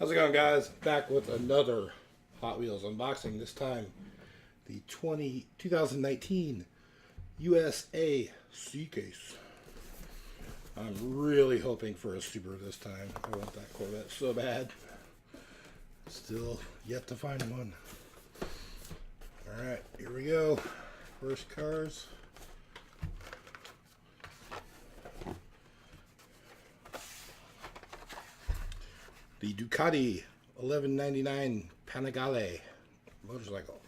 How's it going, guys? Back with another Hot Wheels unboxing. This time, the 2019 USA C-Case. I'm really hoping for a Super this time. I want that Corvette so bad. Still yet to find one. Alright, here we go. First cars. The Ducati 1199 Panigale motorcycle.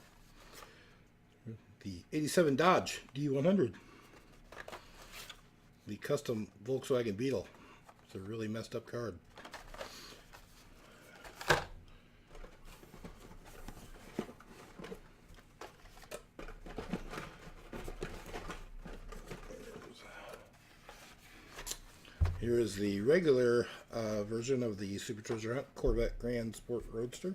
The 87 Dodge D100. The custom Volkswagen Beetle. It's a really messed up card. Here is the regular version of the Super Treasure Hunt Corvette Grand Sport Roadster.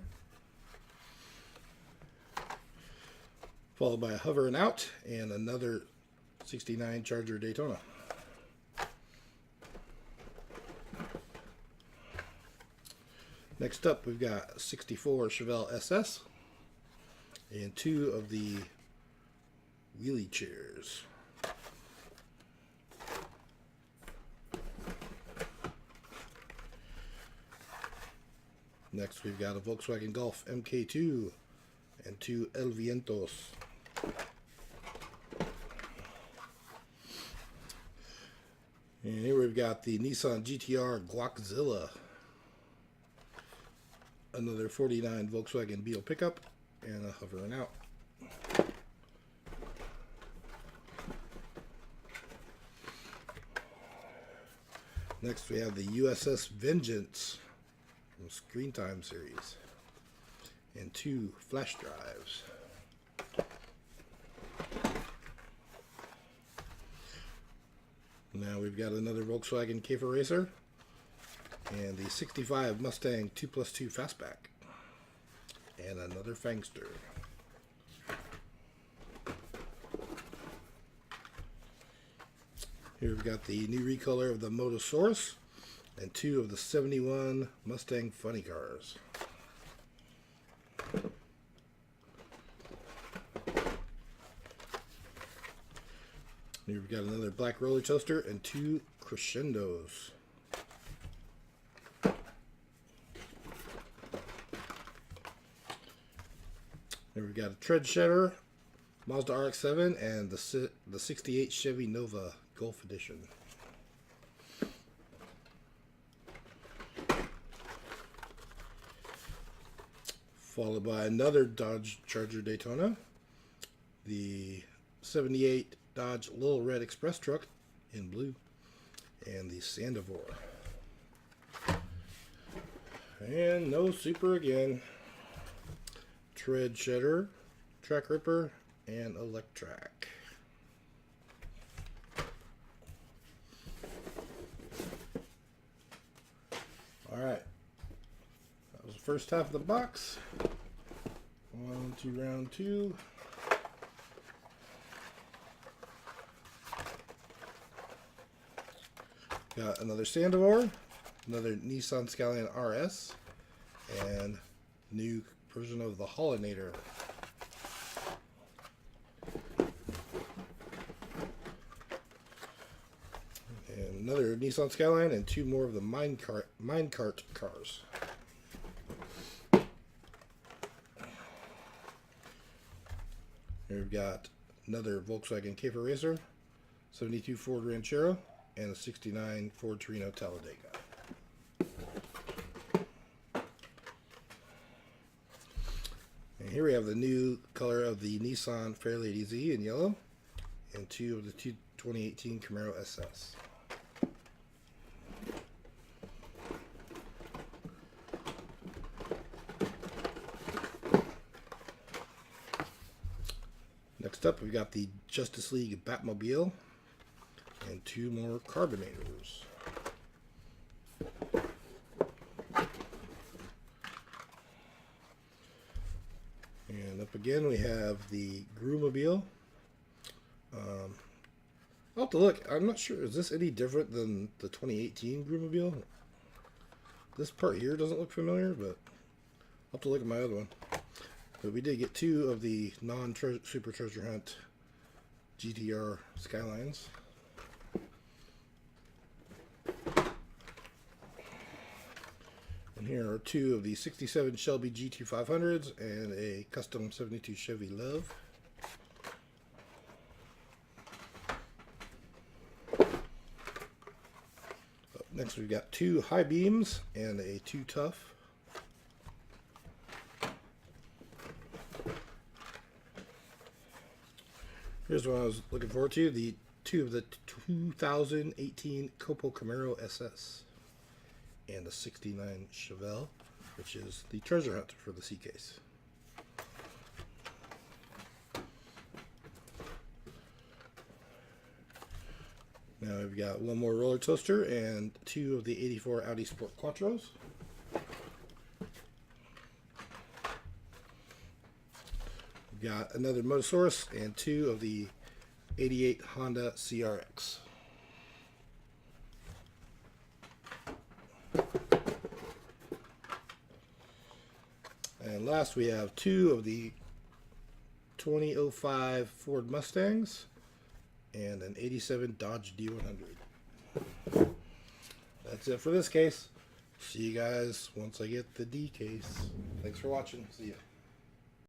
Followed by a Hover and Out and another 69 Charger Daytona. Next up, we've got 64 Chevelle SS and two of the wheelie chairs. Next, we've got a Volkswagen Golf MK2 and two El Vientos. And here we've got the Nissan GTR Glockzilla, another 49 Volkswagen Beetle pickup, and a Hover and Out. Next, we have the USS Vengeance from Screen Time series and two flash drives. Now we've got another Volkswagen Käfer Racer and the 65 Mustang 2+2 Fastback and another Fangster. Here we've got the new recolor of the Motosaurus and two of the 71 Mustang Funny Cars. Here we've got another Black Roller Coaster and two Crescendos. Here we've got a Tread Shedder, Mazda RX-7, and the 68 Chevy Nova Golf Edition. Followed by another Dodge Charger Daytona, the 78 Dodge Little Red Express Truck in blue, and the Sandivore. And no Super again. Tread Shedder, Track Ripper, and Electrac. Alright. That was the first half of the box. On to round two. Got another Sandivore, another Nissan Scallion RS, and new version of the Hollinator. And another Nissan Skyline and two more of the Minecart cars. Here we've got another Volkswagen Käfer Racer, 72 Ford Ranchero, and a 69 Ford Torino Talladega. And here we have the new color of the Nissan Fairlady Z in yellow, and two of the 2018 Camaro SS. Next up, we've got the Justice League Batmobile and two more Carbonators. And up again, we have the Groomobile. I'll have to look. I'm not sure. Is this any different than the 2018 Groomobile? This part here doesn't look familiar, but I'll have to look at my other one. But we did get 2 of the non-Super Treasure Hunt GTR Skylines. And here are 2 of the 67 Shelby GT500s and a custom 72 Chevy Love. Up next we've got 2 high beams and a 2 tough. Here's what I was looking forward to, the 2 of the 2018 Copo Camaro SS and a 69 Chevelle, which is the treasure hunt for the C-Case. Now we've got 1 more roller toaster and 2 of the 84 Audi Sport Quattros. We've got another Motosaurus and 2 of the 88 Honda CRX. And last we have 2 of the 2005 Ford Mustangs and an 87 Dodge D100. That's it for this case. See you guys once I get the D case. Thanks for watching. See ya.